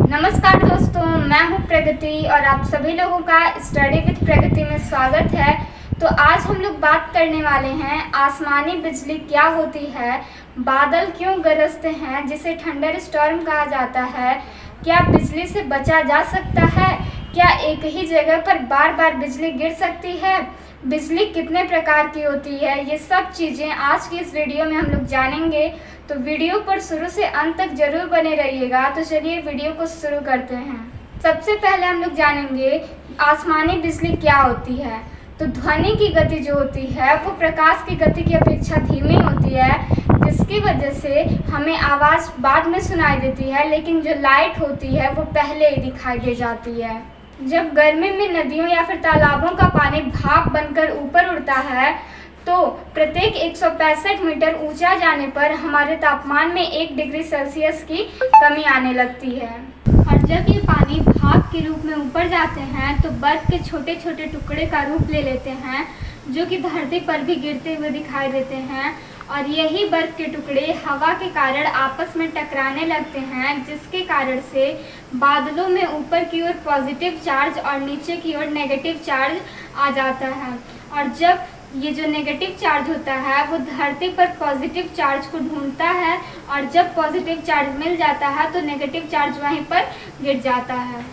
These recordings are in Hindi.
नमस्कार दोस्तों, मैं हूं प्रगति और आप सभी लोगों का स्टडी विद प्रगति में स्वागत है। तो आज हम लोग बात करने वाले हैं आसमानी बिजली क्या होती है, बादल क्यों गरजते हैं जिसे थंडर स्टॉर्म कहा जाता है, क्या बिजली से बचा जा सकता है, क्या एक ही जगह पर बार बार बिजली गिर सकती है, बिजली कितने प्रकार की होती है, ये सब चीज़ें आज की इस वीडियो में हम लोग जानेंगे। तो वीडियो पर शुरू से अंत तक जरूर बने रहिएगा। तो चलिए वीडियो को शुरू करते हैं। सबसे पहले हम लोग जानेंगे आसमानी बिजली क्या होती है। तो ध्वनि की गति जो होती है वो प्रकाश की गति की अपेक्षा धीमी होती है, जिसकी वजह से हमें आवाज़ बाद में सुनाई देती है, लेकिन जो लाइट होती है वो पहले ही दिखाई दे जाती है। जब गर्मी में नदियों या फिर तालाबों का पानी भाप बनकर ऊपर उड़ता है तो प्रत्येक 165 मीटर ऊंचा जाने पर हमारे तापमान में 1 डिग्री सेल्सियस की कमी आने लगती है। और जब ये पानी भाप के रूप में ऊपर जाते हैं तो बर्फ के छोटे छोटे टुकड़े का रूप ले लेते हैं, जो कि धरती पर भी गिरते हुए दिखाई देते हैं। और यही बर्फ के टुकड़े हवा के कारण आपस में टकराने लगते हैं, जिसके कारण से बादलों में ऊपर की ओर पॉजिटिव चार्ज और नीचे की ओर नेगेटिव चार्ज आ जाता है। और जब ये जो नेगेटिव चार्ज होता है वो धरती पर पॉजिटिव चार्ज को ढूंढता है, और जब पॉजिटिव चार्ज मिल जाता है तो नेगेटिव चार्ज वहीं पर गिर जाता है।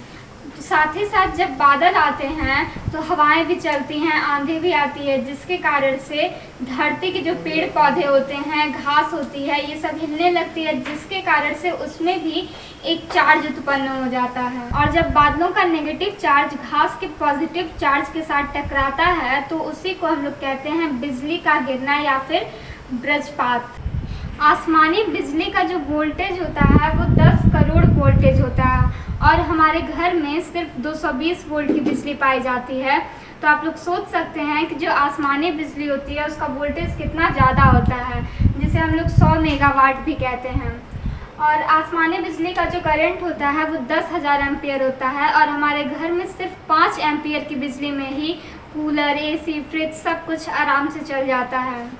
साथ ही साथ जब बादल आते हैं तो हवाएं भी चलती हैं, आंधी भी आती है, जिसके कारण से धरती के जो पेड़ पौधे होते हैं, घास होती है, ये सब हिलने लगती है, जिसके कारण से उसमें भी एक चार्ज उत्पन्न हो जाता है। और जब बादलों का नेगेटिव चार्ज घास के पॉजिटिव चार्ज के साथ टकराता है तो उसी को हम लोग कहते हैं बिजली का गिरना या फिर वज्रपात। आसमानी बिजली का जो वोल्टेज होता है वो 10 करोड़ वोल्टेज होता है, और हमारे घर में सिर्फ 220 वोल्ट की बिजली पाई जाती है। तो आप लोग सोच सकते हैं कि जो आसमानी बिजली होती है उसका वोल्टेज कितना ज़्यादा होता है, जिसे हम लोग 100 मेगावाट भी कहते हैं। और आसमानी बिजली का जो करंट होता है वो 10,000 एम्पियर होता है, और हमारे घर में सिर्फ 5 एम्पियर की बिजली में ही कूलर, AC, फ्रिज सब कुछ आराम से चल जाता है।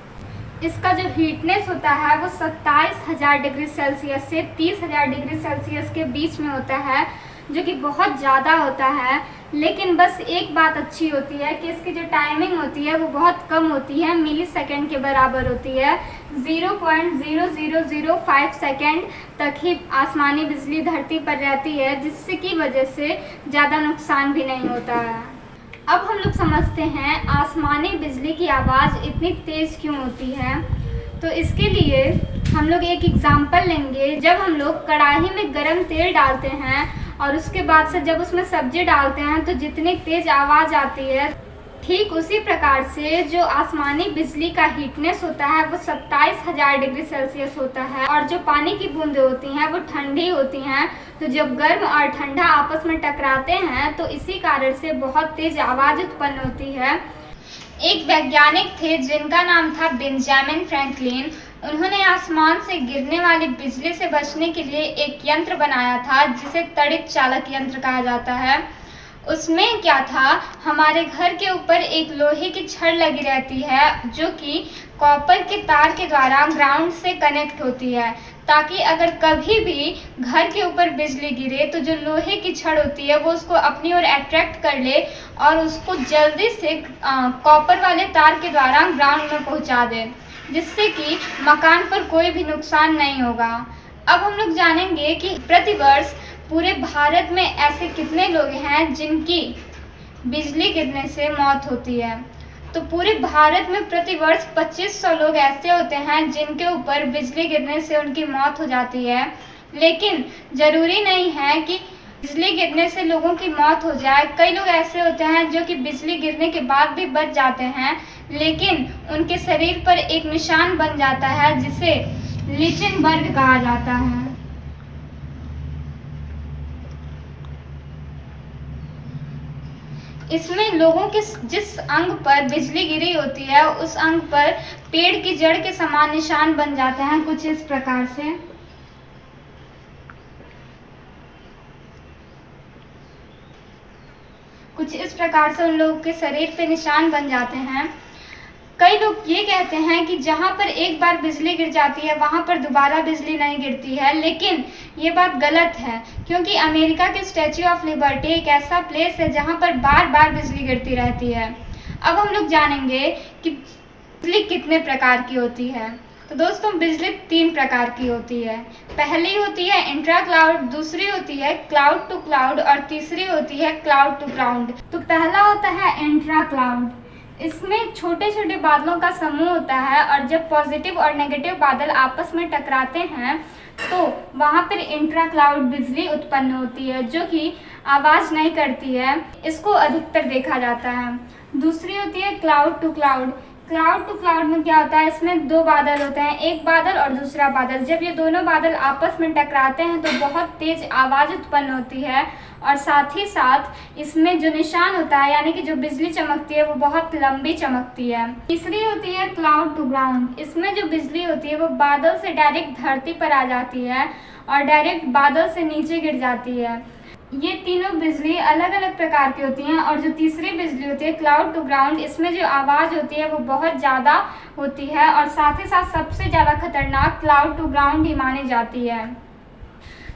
इसका जो हीटनेस होता है वो 27,000 डिग्री सेल्सियस से 30,000 डिग्री सेल्सियस के बीच में होता है, जो कि बहुत ज़्यादा होता है। लेकिन बस एक बात अच्छी होती है कि इसकी जो टाइमिंग होती है वो बहुत कम होती है, मिली सेकेंड के बराबर होती है। 0.0005 सेकेंड तक ही आसमानी बिजली धरती पर रहती है, जिससे की वजह से ज़्यादा नुकसान भी नहीं होता है। अब हम लोग समझते हैं आसमानी बिजली की आवाज़ इतनी तेज़ क्यों होती है। तो इसके लिए हम लोग एक एग्जांपल लेंगे। जब हम लोग कढ़ाई में गरम तेल डालते हैं और उसके बाद से जब उसमें सब्जी डालते हैं तो जितनी तेज़ आवाज़ आती है, ठीक उसी प्रकार से जो आसमानी बिजली का हीटनेस होता है वो 27,000 डिग्री सेल्सियस होता है। और जो पानी की बूंदें होती हैं वो ठंडी होती हैं, तो जब गर्म और ठंडा आपस में टकराते हैं तो इसी कारण से बहुत तेज आवाज़ उत्पन्न होती है। एक वैज्ञानिक थे जिनका नाम था बेंजामिन फ्रैंकलिन। उन्होंने आसमान से गिरने वाली बिजली से बचने के लिए एक यंत्र बनाया था जिसे तड़ित चालक यंत्र कहा जाता है। उसमें क्या था, हमारे घर के ऊपर एक लोहे की छड़ लगी रहती है जो कि कॉपर के तार के द्वारा ग्राउंड से कनेक्ट होती है, ताकि अगर कभी भी घर के ऊपर बिजली गिरे तो जो लोहे की छड़ होती है वो उसको अपनी ओर अट्रैक्ट कर ले और उसको जल्दी से कॉपर वाले तार के द्वारा ग्राउंड में पहुंचा दे, जिससे कि मकान पर कोई भी नुकसान नहीं होगा। अब हम लोग जानेंगे कि प्रतिवर्ष पूरे भारत में ऐसे कितने लोग हैं जिनकी बिजली गिरने से मौत होती है। तो पूरे भारत में प्रतिवर्ष 2500 लोग ऐसे होते हैं जिनके ऊपर बिजली गिरने से उनकी मौत हो जाती है। लेकिन ज़रूरी नहीं है कि बिजली गिरने से लोगों की मौत हो जाए। कई लोग ऐसे होते हैं जो कि बिजली गिरने के बाद भी बच जाते हैं, लेकिन उनके शरीर पर एक निशान बन जाता है जिसे लिचनबर्ग कहा जाता है। इसमें लोगों के जिस अंग पर बिजली गिरी होती है उस अंग पर पेड़ की जड़ के समान निशान बन जाते हैं, कुछ इस प्रकार से। उन लोगों के शरीर पे निशान बन जाते हैं। कई लोग ये कहते हैं कि जहाँ पर एक बार बिजली गिर जाती है वहाँ पर दोबारा बिजली नहीं गिरती है, लेकिन ये बात गलत है, क्योंकि अमेरिका के स्टैच्यू ऑफ लिबर्टी एक ऐसा प्लेस है जहां पर बार बार बिजली गिरती रहती है। अब हम लोग जानेंगे कि बिजली कितने प्रकार की होती है। तो दोस्तों, बिजली 3 प्रकार की होती है। पहली होती है इंट्रा क्लाउड, दूसरी होती है क्लाउड टू क्लाउड और तीसरी होती है क्लाउड टू ग्राउंड। तो पहला होता है इंट्रा क्लाउड। इसमें छोटे छोटे बादलों का समूह होता है और जब पॉजिटिव और नेगेटिव बादल आपस में टकराते हैं तो वहाँ पर इंट्रा क्लाउड बिजली उत्पन्न होती है, जो कि आवाज़ नहीं करती है। इसको अधिकतर देखा जाता है। दूसरी होती है cloud to cloud. Cloud to cloud में क्या होता है, इसमें 2 बादल होते हैं, एक बादल और दूसरा बादल। जब ये दोनों बादल आपस में टकराते हैं तो बहुत तेज आवाज़ उत्पन्न होती है और साथ ही साथ इसमें जो निशान होता है, यानी कि जो बिजली चमकती है, वो बहुत लंबी चमकती है। तीसरी होती है क्लाउड टू ग्राउंड। इसमें जो बिजली होती है वो बादल से डायरेक्ट धरती पर आ जाती है और डायरेक्ट बादल से नीचे गिर जाती है। ये तीनों बिजली अलग अलग प्रकार की होती हैं और जो तीसरी बिजली होती है क्लाउड टू ग्राउंड, इसमें जो आवाज़ होती है वो बहुत ज़्यादा होती है और साथ ही साथ सबसे ज़्यादा खतरनाक क्लाउड टू ग्राउंड ही मानी जाती है।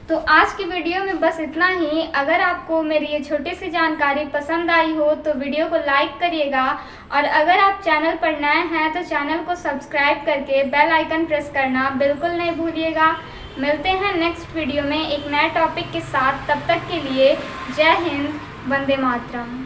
तो आज की वीडियो में बस इतना ही। अगर आपको मेरी ये छोटी सी जानकारी पसंद आई हो तो वीडियो को लाइक करिएगा और अगर आप चैनल पर नए हैं तो चैनल को सब्सक्राइब करके बेल आइकन प्रेस करना बिल्कुल नहीं भूलिएगा। मिलते हैं नेक्स्ट वीडियो में एक नए टॉपिक के साथ। तब तक के लिए जय हिंद, वंदे मातरम।